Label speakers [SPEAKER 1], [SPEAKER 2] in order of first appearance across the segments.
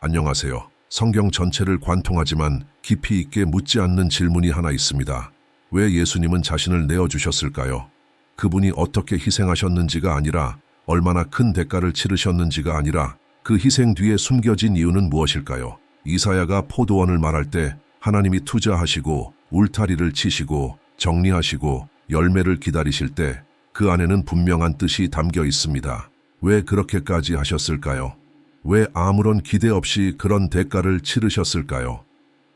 [SPEAKER 1] 안녕하세요. 성경 전체를 관통하지만 깊이 있게 묻지 않는 질문이 하나 있습니다. 왜 예수님은 자신을 내어주셨을까요? 그분이 어떻게 희생하셨는지가 아니라, 얼마나 큰 대가를 치르셨는지가 아니라, 그 희생 뒤에 숨겨진 이유는 무엇일까요? 이사야가 포도원을 말할 때 하나님이 투자하시고 울타리를 치시고 정리하시고 열매를 기다리실 때 그 안에는 분명한 뜻이 담겨 있습니다. 왜 그렇게까지 하셨을까요? 왜 아무런 기대 없이 그런 대가를 치르셨을까요?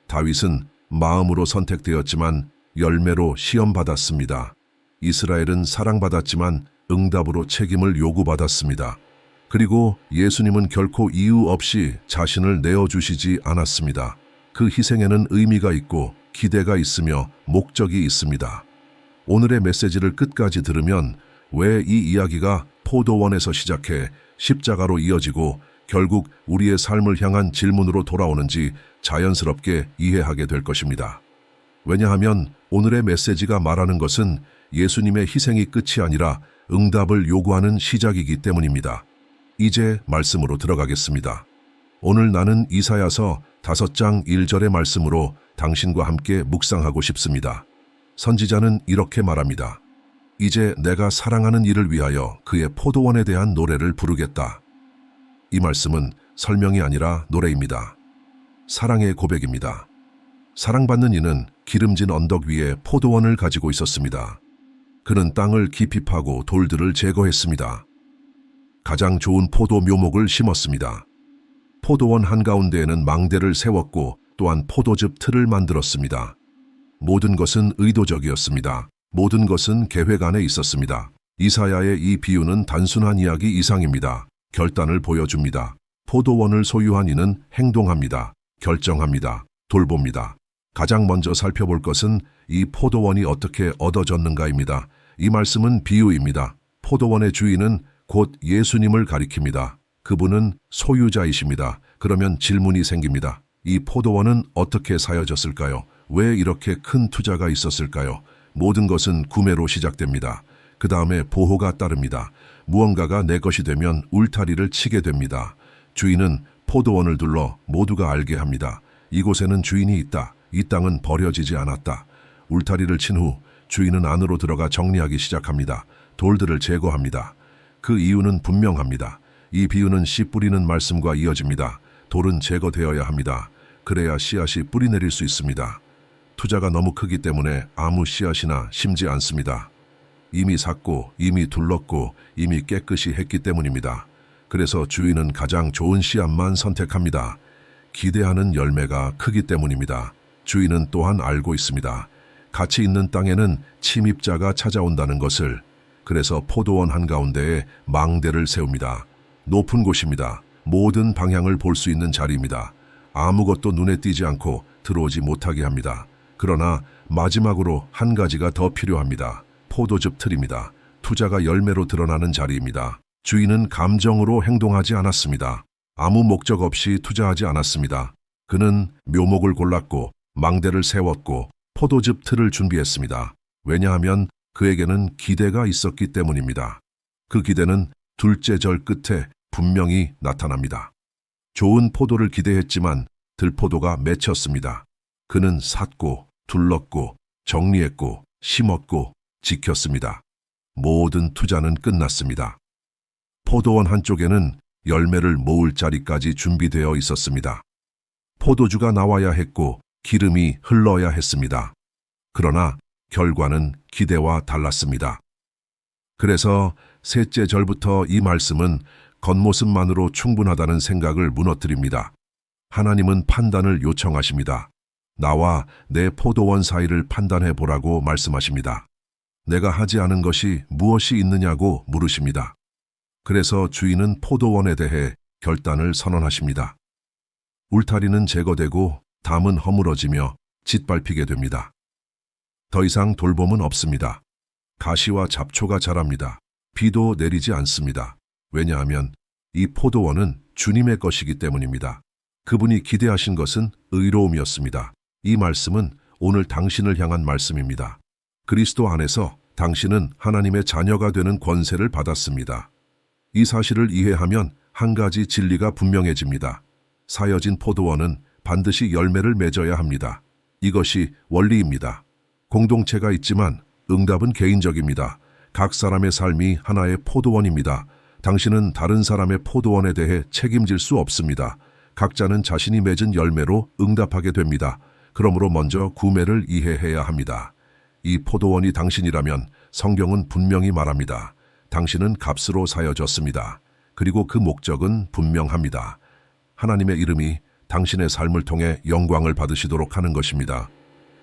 [SPEAKER 1] 다윗은 마음으로 선택되었지만 열매로 시험받았습니다. 이스라엘은 사랑받았지만 응답으로 책임을 요구받았습니다. 그리고 예수님은 결코 이유 없이 자신을 내어주시지 않았습니다. 그 희생에는 의미가 있고 기대가 있으며 목적이 있습니다. 오늘의 메시지를 끝까지 들으면 왜 이 이야기가 포도원에서 시작해 십자가로 이어지고 결국 우리의 삶을 향한 질문으로 돌아오는지 자연스럽게 이해하게 될 것입니다. 왜냐하면 오늘의 메시지가 말하는 것은 예수님의 희생이 끝이 아니라 응답을 요구하는 시작이기 때문입니다. 이제 말씀으로 들어가겠습니다. 오늘 나는 이사야서 5장 1절의 말씀으로 당신과 함께 묵상하고 싶습니다. 선지자는 이렇게 말합니다. 이제 내가 사랑하는 이를 위하여 그의 포도원에 대한 노래를 부르겠다. 이 말씀은 설명이 아니라 노래입니다. 사랑의 고백입니다. 사랑받는 이는 기름진 언덕 위에 포도원을 가지고 있었습니다. 그는 땅을 깊이 파고 돌들을 제거했습니다. 가장 좋은 포도 묘목을 심었습니다. 포도원 한가운데에는 망대를 세웠고 또한 포도즙 틀을 만들었습니다. 모든 것은 의도적이었습니다. 모든 것은 계획 안에 있었습니다. 이사야의 이 비유는 단순한 이야기 이상입니다. 결단을 보여줍니다. 포도원을 소유한 이는 행동합니다. 결정합니다. 돌봅니다. 가장 먼저 살펴볼 것은 이 포도원이 어떻게 얻어졌는가입니다. 이 말씀은 비유입니다. 포도원의 주인은 곧 예수님을 가리킵니다. 그분은 소유자이십니다. 그러면 질문이 생깁니다. 이 포도원은 어떻게 사여졌을까요? 왜 이렇게 큰 투자가 있었을까요? 모든 것은 구매로 시작됩니다. 그 다음에 보호가 따릅니다. 무언가가 내 것이 되면 울타리를 치게 됩니다. 주인은 포도원을 둘러 모두가 알게 합니다. 이곳에는 주인이 있다. 이 땅은 버려지지 않았다. 울타리를 친 후 주인은 안으로 들어가 정리하기 시작합니다. 돌들을 제거합니다. 그 이유는 분명합니다. 이 비유는 씨 뿌리는 말씀과 이어집니다. 돌은 제거되어야 합니다. 그래야 씨앗이 뿌리 내릴 수 있습니다. 투자가 너무 크기 때문에 아무 씨앗이나 심지 않습니다. 이미 샀고 이미 둘렀고 이미 깨끗이 했기 때문입니다. 그래서 주인은 가장 좋은 씨앗만 선택합니다. 기대하는 열매가 크기 때문입니다. 주인은 또한 알고 있습니다. 가치 있는 땅에는 침입자가 찾아온다는 것을. 그래서 포도원 한가운데에 망대를 세웁니다. 높은 곳입니다. 모든 방향을 볼 수 있는 자리입니다. 아무것도 눈에 띄지 않고 들어오지 못하게 합니다. 그러나 마지막으로 한 가지가 더 필요합니다. 포도즙 틀입니다. 투자가 열매로 드러나는 자리입니다. 주인은 감정으로 행동하지 않았습니다. 아무 목적 없이 투자하지 않았습니다. 그는 묘목을 골랐고 망대를 세웠고 포도즙 틀을 준비했습니다. 왜냐하면 그에게는 기대가 있었기 때문입니다. 그 기대는 둘째 절 끝에 분명히 나타납니다. 좋은 포도를 기대했지만 들포도가 맺혔습니다. 그는 샀고 둘렀고 정리했고 심었고 지켰습니다. 모든 투자는 끝났습니다. 포도원 한쪽에는 열매를 모을 자리까지 준비되어 있었습니다. 포도주가 나와야 했고 기름이 흘러야 했습니다. 그러나 결과는 기대와 달랐습니다. 그래서 셋째 절부터 이 말씀은 겉모습만으로 충분하다는 생각을 무너뜨립니다. 하나님은 판단을 요청하십니다. 나와 내 포도원 사이를 판단해 보라고 말씀하십니다. 내가 하지 않은 것이 무엇이 있느냐고 물으십니다. 그래서 주인은 포도원에 대해 결단을 선언하십니다. 울타리는 제거되고 담은 허물어지며 짓밟히게 됩니다. 더 이상 돌봄은 없습니다. 가시와 잡초가 자랍니다. 비도 내리지 않습니다. 왜냐하면 이 포도원은 주님의 것이기 때문입니다. 그분이 기대하신 것은 의로움이었습니다. 이 말씀은 오늘 당신을 향한 말씀입니다. 그리스도 안에서 당신은 하나님의 자녀가 되는 권세를 받았습니다. 이 사실을 이해하면 한 가지 진리가 분명해집니다. 사여진 포도원은 반드시 열매를 맺어야 합니다. 이것이 원리입니다. 공동체가 있지만 응답은 개인적입니다. 각 사람의 삶이 하나의 포도원입니다. 당신은 다른 사람의 포도원에 대해 책임질 수 없습니다. 각자는 자신이 맺은 열매로 응답하게 됩니다. 그러므로 먼저 구매를 이해해야 합니다. 이 포도원이 당신이라면 성경은 분명히 말합니다. 당신은 값으로 사여졌습니다. 그리고 그 목적은 분명합니다. 하나님의 이름이 당신의 삶을 통해 영광을 받으시도록 하는 것입니다.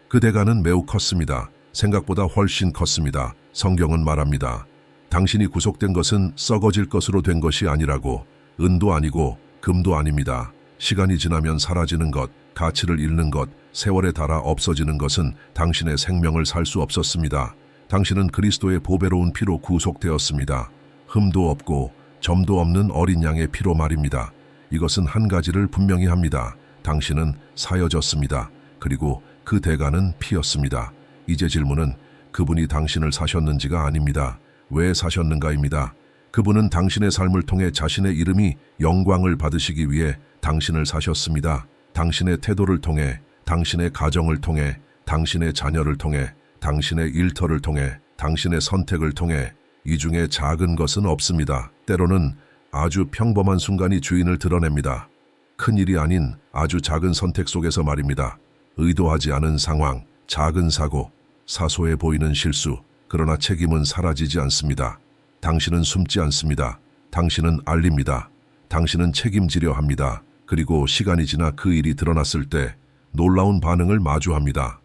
[SPEAKER 1] 그 대가는 매우 컸습니다. 생각보다 훨씬 컸습니다. 성경은 말합니다. 당신이 구속된 것은 썩어질 것으로 된 것이 아니라고. 은도 아니고 금도 아닙니다. 시간이 지나면 사라지는 것, 가치를 잃는 것, 세월에 닳아 없어지는 것은 당신의 생명을 살 수 없었습니다. 당신은 그리스도의 보배로운 피로 구속되었습니다. 흠도 없고 점도 없는 어린 양의 피로 말입니다. 이것은 한 가지를 분명히 합니다. 당신은 사여졌습니다. 그리고 그 대가는 피였습니다. 이제 질문은 그분이 당신을 사셨는지가 아닙니다. 왜 사셨는가입니다. 그분은 당신의 삶을 통해 자신의 이름이 영광을 받으시기 위해 당신을 사셨습니다. 당신의 태도를 통해, 당신의 가정을 통해, 당신의 자녀를 통해, 당신의 일터를 통해, 당신의 선택을 통해 이 중에 작은 것은 없습니다. 때로는 아주 평범한 순간이 주인을 드러냅니다. 큰 일이 아닌 아주 작은 선택 속에서 말입니다. 의도하지 않은 상황, 작은 사고, 사소해 보이는 실수, 그러나 책임은 사라지지 않습니다. 당신은 숨지 않습니다. 당신은 알립니다. 당신은 책임지려 합니다. 그리고 시간이 지나 그 일이 드러났을 때 놀라운 반응을 마주합니다.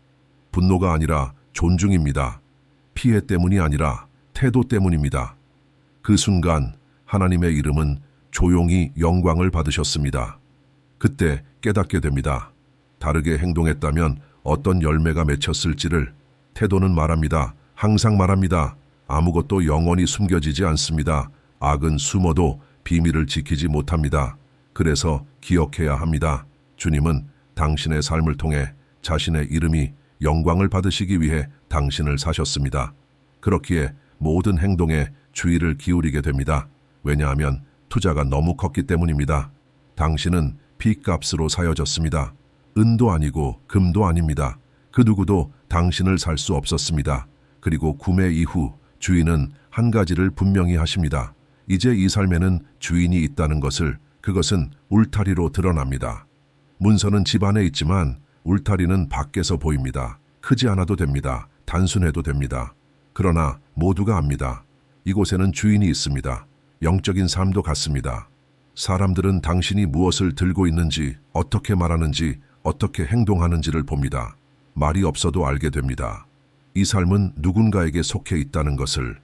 [SPEAKER 1] 분노가 아니라 존중입니다. 피해 때문이 아니라 태도 때문입니다. 그 순간 하나님의 이름은 조용히 영광을 받으셨습니다. 그때 깨닫게 됩니다. 다르게 행동했다면 어떤 열매가 맺혔을지를. 태도는 말합니다. 항상 말합니다. 아무것도 영원히 숨겨지지 않습니다. 악은 숨어도 비밀을 지키지 못합니다. 그래서 기억해야 합니다. 주님은 당신의 삶을 통해 자신의 이름이 영광을 받으시기 위해 당신을 사셨습니다. 그렇기에 모든 행동에 주의를 기울이게 됩니다. 왜냐하면 투자가 너무 컸기 때문입니다. 당신은 피값으로 사여졌습니다. 은도 아니고 금도 아닙니다. 그 누구도 당신을 살 수 없었습니다. 그리고 구매 이후 주인은 한 가지를 분명히 하십니다. 이제 이 삶에는 주인이 있다는 것을. 그것은 울타리로 드러납니다. 문서는 집 안에 있지만 울타리는 밖에서 보입니다. 크지 않아도 됩니다. 단순해도 됩니다. 그러나 모두가 압니다. 이곳에는 주인이 있습니다. 영적인 삶도 같습니다. 사람들은 당신이 무엇을 들고 있는지, 어떻게 말하는지, 어떻게 행동하는지를 봅니다. 말이 없어도 알게 됩니다. 이 삶은 누군가에게 속해 있다는 것을.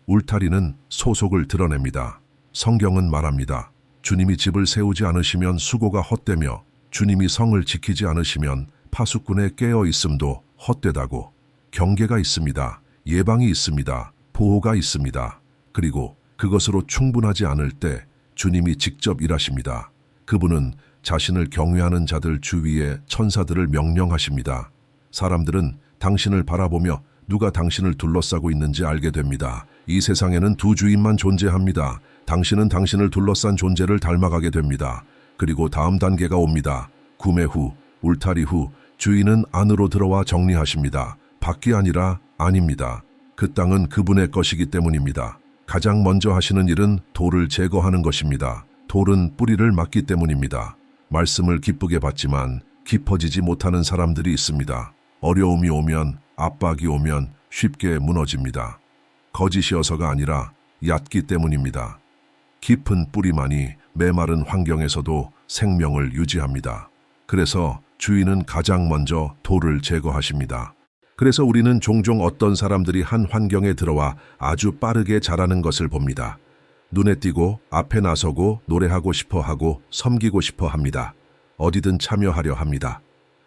[SPEAKER 1] 울타리는 소속을 드러냅니다. 성경은 말합니다. 주님이 집을 세우지 않으시면 수고가 헛되며 주님이 성을 지키지 않으시면 파수꾼에 깨어 있음도 헛되다고. 경계가 있습니다. 예방이 있습니다. 보호가 있습니다. 그리고 그것으로 충분하지 않을 때 주님이 직접 일하십니다. 그분은 자신을 경외하는 자들 주위에 천사들을 명령하십니다. 사람들은 당신을 바라보며 누가 당신을 둘러싸고 있는지 알게 됩니다. 이 세상에는 두 주인만 존재합니다. 당신은 당신을 둘러싼 존재를 닮아가게 됩니다. 그리고 다음 단계가 옵니다. 구매 후, 울타리 후 주인은 안으로 들어와 정리하십니다. 밖이 아니라 안입니다. 그 땅은 그분의 것이기 때문입니다. 가장 먼저 하시는 일은 돌을 제거하는 것입니다. 돌은 뿌리를 막기 때문입니다. 말씀을 기쁘게 받지만 깊어지지 못하는 사람들이 있습니다. 어려움이 오면, 압박이 오면 쉽게 무너집니다. 거짓이어서가 아니라 얕기 때문입니다. 깊은 뿌리만이 메마른 환경에서도 생명을 유지합니다. 그래서 주인은 가장 먼저 돌을 제거하십니다. 그래서 우리는 종종 어떤 사람들이 한 환경에 들어와 아주 빠르게 자라는 것을 봅니다. 눈에 띄고 앞에 나서고 노래하고 싶어 하고 섬기고 싶어 합니다. 어디든 참여하려 합니다.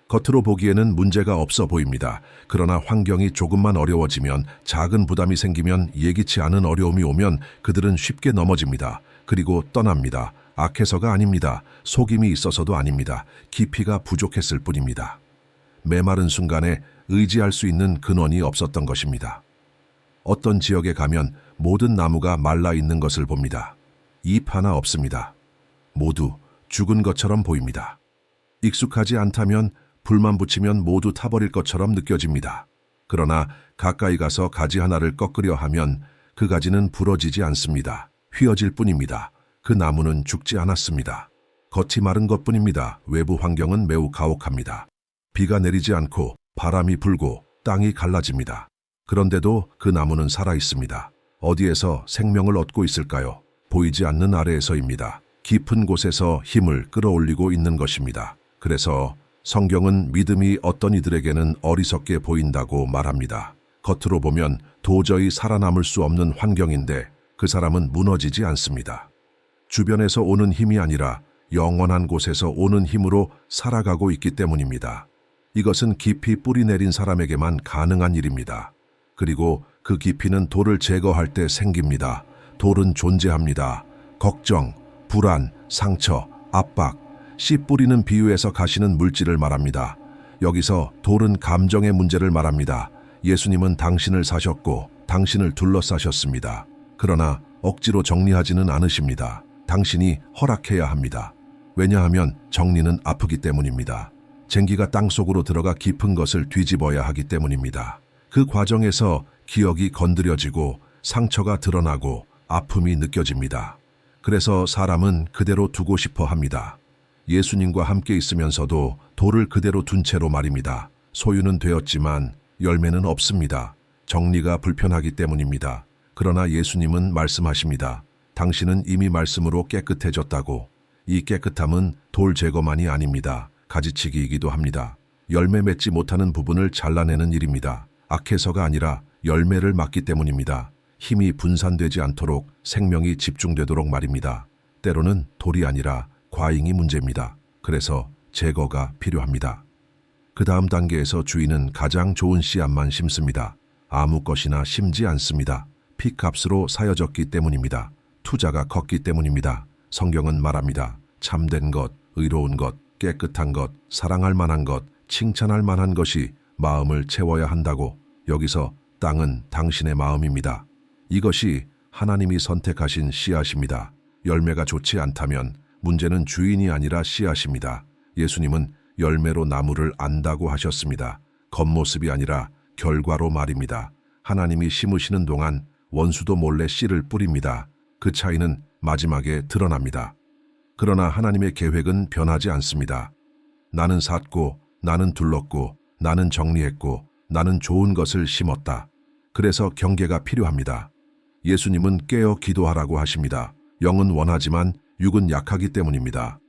[SPEAKER 1] 겉으로 보기에는 문제가 없어 보입니다. 그러나 환경이 조금만 어려워지면, 작은 부담이 생기면, 예기치 않은 어려움이 오면 그들은 쉽게 넘어집니다. 그리고 떠납니다. 악해서가 아닙니다. 속임이 있어서도 아닙니다. 깊이가 부족했을 뿐입니다. 메마른 순간에 의지할 수 있는 근원이 없었던 것입니다. 어떤 지역에 가면 모든 나무가 말라 있는 것을 봅니다. 잎 하나 없습니다. 모두 죽은 것처럼 보입니다. 익숙하지 않다면 불만 붙이면 모두 타버릴 것처럼 느껴집니다. 그러나 가까이 가서 가지 하나를 꺾으려 하면 그 가지는 부러지지 않습니다. 휘어질 뿐입니다. 그 나무는 죽지 않았습니다. 겉이 마른 것뿐입니다. 외부 환경은 매우 가혹합니다. 비가 내리지 않고 바람이 불고 땅이 갈라집니다. 그런데도 그 나무는 살아있습니다. 어디에서 생명을 얻고 있을까요? 보이지 않는 아래에서입니다. 깊은 곳에서 힘을 끌어올리고 있는 것입니다. 그래서 성경은 믿음이 어떤 이들에게는 어리석게 보인다고 말합니다. 겉으로 보면 도저히 살아남을 수 없는 환경인데 그 사람은 무너지지 않습니다. 주변에서 오는 힘이 아니라 영원한 곳에서 오는 힘으로 살아가고 있기 때문입니다. 이것은 깊이 뿌리 내린 사람에게만 가능한 일입니다. 그리고 그 깊이는 돌을 제거할 때 생깁니다. 돌은 존재합니다. 걱정, 불안, 상처, 압박, 씨 뿌리는 비유에서 가시는 물질을 말합니다. 여기서 돌은 감정의 문제를 말합니다. 예수님은 당신을 사셨고 당신을 둘러싸셨습니다. 그러나 억지로 정리하지는 않으십니다. 당신이 허락해야 합니다. 왜냐하면 정리는 아프기 때문입니다. 쟁기가 땅속으로 들어가 깊은 것을 뒤집어야 하기 때문입니다. 그 과정에서 기억이 건드려지고 상처가 드러나고 아픔이 느껴집니다. 그래서 사람은 그대로 두고 싶어 합니다. 예수님과 함께 있으면서도 돌을 그대로 둔 채로 말입니다. 소유는 되었지만 열매는 없습니다. 정리가 불편하기 때문입니다. 그러나 예수님은 말씀하십니다. 당신은 이미 말씀으로 깨끗해졌다고. 이 깨끗함은 돌 제거만이 아닙니다. 가지치기이기도 합니다. 열매 맺지 못하는 부분을 잘라내는 일입니다. 악해서가 아니라 열매를 막기 때문입니다. 힘이 분산되지 않도록 생명이 집중되도록 말입니다. 때로는 돌이 아니라 과잉이 문제입니다. 그래서 제거가 필요합니다. 그 다음 단계에서 주인은 가장 좋은 씨앗만 심습니다. 아무 것이나 심지 않습니다. 피값으로 사여졌기 때문입니다. 투자가 컸기 때문입니다. 성경은 말합니다. 참된 것, 의로운 것, 깨끗한 것, 사랑할 만한 것, 칭찬할 만한 것이 마음을 채워야 한다고. 여기서 땅은 당신의 마음입니다. 이것이 하나님이 선택하신 씨앗입니다. 열매가 좋지 않다면 문제는 주인이 아니라 씨앗입니다. 예수님은 열매로 나무를 안다고 하셨습니다. 겉모습이 아니라 결과로 말입니다. 하나님이 심으시는 동안 원수도 몰래 씨를 뿌립니다. 그 차이는 마지막에 드러납니다. 그러나 하나님의 계획은 변하지 않습니다. 나는 샀고, 나는 둘렀고, 나는 정리했고, 나는 좋은 것을 심었다. 그래서 경계가 필요합니다. 예수님은 깨어 기도하라고 하십니다. 영은 원하지만 육은 약하기 때문입니다.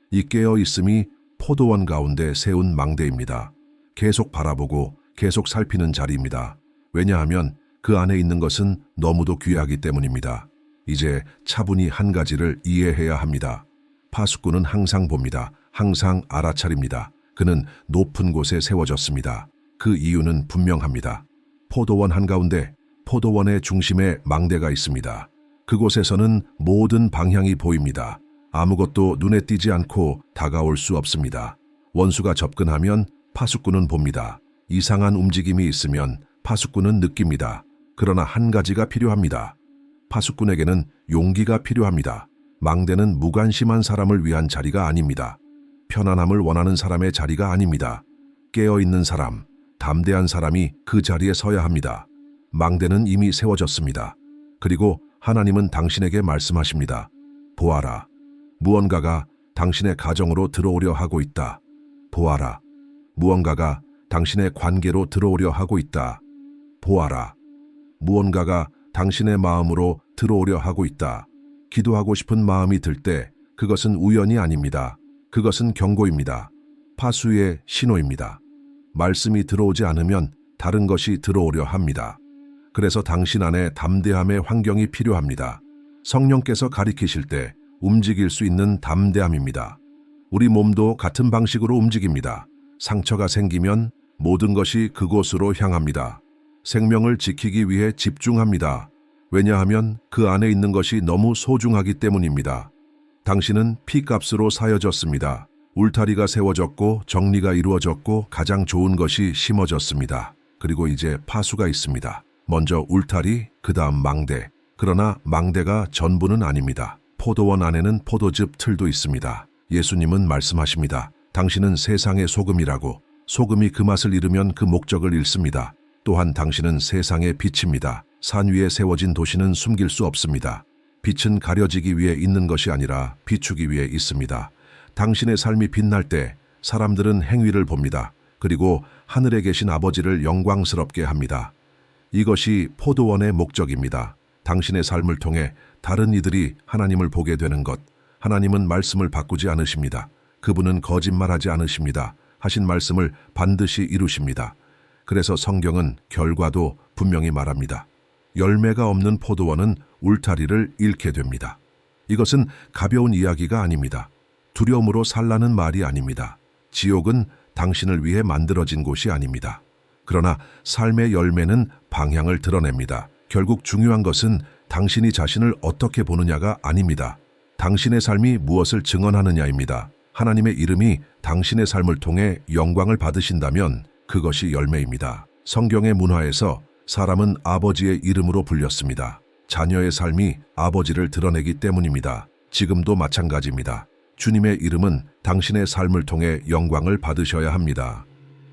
[SPEAKER 1] 이 깨어 있음이 포도원 가운데 세운 망대입니다. 계속 바라보고 계속 살피는 자리입니다. 왜냐하면 그 안에 있는 것은 너무도 귀하기 때문입니다. 이제 차분히 한 가지를 이해해야 합니다. 파수꾼은 항상 봅니다. 항상 알아차립니다. 그는 높은 곳에 세워졌습니다. 그 이유는 분명합니다. 포도원 한가운데 포도원의 중심에 망대가 있습니다. 그곳에서는 모든 방향이 보입니다. 아무것도 눈에 띄지 않고 다가올 수 없습니다. 원수가 접근하면 파수꾼은 봅니다. 이상한 움직임이 있으면 파수꾼은 느낍니다. 그러나 한 가지가 필요합니다. 파수꾼에게는 용기가 필요합니다. 망대는 무관심한 사람을 위한 자리가 아닙니다. 편안함을 원하는 사람의 자리가 아닙니다. 깨어있는 사람, 담대한 사람이 그 자리에 서야 합니다. 망대는 이미 세워졌습니다. 그리고 하나님은 당신에게 말씀하십니다. 보아라. 무언가가 당신의 가정으로 들어오려 하고 있다. 보아라. 무언가가 당신의 관계로 들어오려 하고 있다. 보아라. 무언가가 당신의 마음으로 들어오려 하고 있다. 기도하고 싶은 마음이 들 때 그것은 우연이 아닙니다. 그것은 경고입니다. 파수의 신호입니다. 말씀이 들어오지 않으면 다른 것이 들어오려 합니다. 그래서 당신 안에 담대함의 환경이 필요합니다. 성령께서 가리키실 때 움직일 수 있는 담대함입니다. 우리 몸도 같은 방식으로 움직입니다. 상처가 생기면 모든 것이 그곳으로 향합니다. 생명을 지키기 위해 집중합니다. 왜냐하면 그 안에 있는 것이 너무 소중하기 때문입니다. 당신은 피값으로 사여졌습니다. 울타리가 세워졌고 정리가 이루어졌고 가장 좋은 것이 심어졌습니다. 그리고 이제 파수가 있습니다. 먼저 울타리, 그 다음 망대. 그러나 망대가 전부는 아닙니다. 포도원 안에는 포도즙 틀도 있습니다. 예수님은 말씀하십니다. 당신은 세상의 소금이라고. 소금이 그 맛을 잃으면 그 목적을 잃습니다. 또한 당신은 세상의 빛입니다. 산 위에 세워진 도시는 숨길 수 없습니다. 빛은 가려지기 위해 있는 것이 아니라 비추기 위해 있습니다. 당신의 삶이 빛날 때 사람들은 행위를 봅니다. 그리고 하늘에 계신 아버지를 영광스럽게 합니다. 이것이 포도원의 목적입니다. 당신의 삶을 통해 다른 이들이 하나님을 보게 되는 것. 하나님은 말씀을 바꾸지 않으십니다. 그분은 거짓말하지 않으십니다. 하신 말씀을 반드시 이루십니다. 그래서 성경은 결과도 분명히 말합니다. 열매가 없는 포도원은 울타리를 잃게 됩니다. 이것은 가벼운 이야기가 아닙니다. 두려움으로 살라는 말이 아닙니다. 지옥은 당신을 위해 만들어진 곳이 아닙니다. 그러나 삶의 열매는 방향을 드러냅니다. 결국 중요한 것은 당신이 자신을 어떻게 보느냐가 아닙니다. 당신의 삶이 무엇을 증언하느냐입니다. 하나님의 이름이 당신의 삶을 통해 영광을 받으신다면 그것이 열매입니다. 성경의 문화에서 사람은 아버지의 이름으로 불렸습니다. 자녀의 삶이 아버지를 드러내기 때문입니다. 지금도 마찬가지입니다. 주님의 이름은 당신의 삶을 통해 영광을 받으셔야 합니다.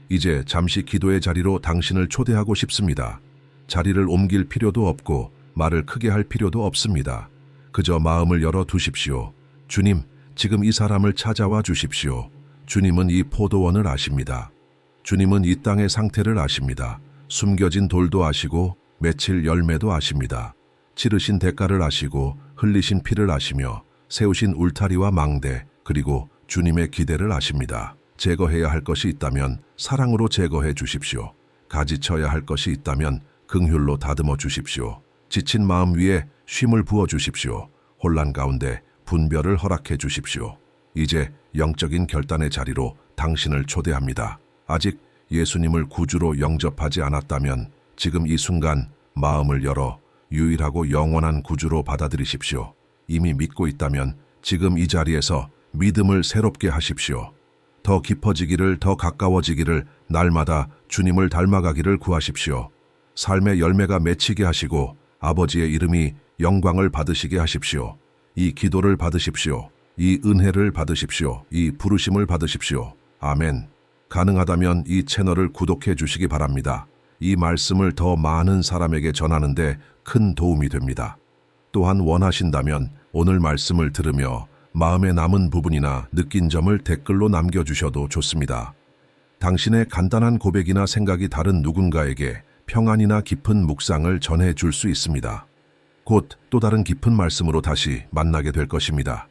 [SPEAKER 1] 이제 잠시 기도의 자리로 당신을 초대하고 싶습니다. 자리를 옮길 필요도 없고 말을 크게 할 필요도 없습니다. 그저 마음을 열어 두십시오. 주님, 지금 이 사람을 찾아와 주십시오. 주님은 이 포도원을 아십니다. 주님은 이 땅의 상태를 아십니다. 숨겨진 돌도 아시고 맺힐 열매도 아십니다. 치르신 대가를 아시고 흘리신 피를 아시며 세우신 울타리와 망대 그리고 주님의 기대를 아십니다. 제거해야 할 것이 있다면 사랑으로 제거해 주십시오. 가지쳐야 할 것이 있다면 긍휼로 다듬어 주십시오. 지친 마음 위에 쉼을 부어 주십시오. 혼란 가운데 분별을 허락해 주십시오. 이제 영적인 결단의 자리로 당신을 초대합니다. 아직 예수님을 구주로 영접하지 않았다면 지금 이 순간 마음을 열어 유일하고 영원한 구주로 받아들이십시오. 이미 믿고 있다면 지금 이 자리에서 믿음을 새롭게 하십시오. 더 깊어지기를, 더 가까워지기를, 날마다 주님을 닮아가기를 구하십시오. 삶의 열매가 맺히게 하시고 아버지의 이름이 영광을 받으시게 하십시오. 이 기도를 받으십시오. 이 은혜를 받으십시오. 이 부르심을 받으십시오. 아멘. 가능하다면 이 채널을 구독해 주시기 바랍니다. 이 말씀을 더 많은 사람에게 전하는데 큰 도움이 됩니다. 또한 원하신다면 오늘 말씀을 들으며 마음에 남은 부분이나 느낀 점을 댓글로 남겨주셔도 좋습니다. 당신의 간단한 고백이나 생각이 다른 누군가에게 평안이나 깊은 묵상을 전해 줄 수 있습니다. 곧 또 다른 깊은 말씀으로 다시 만나게 될 것입니다.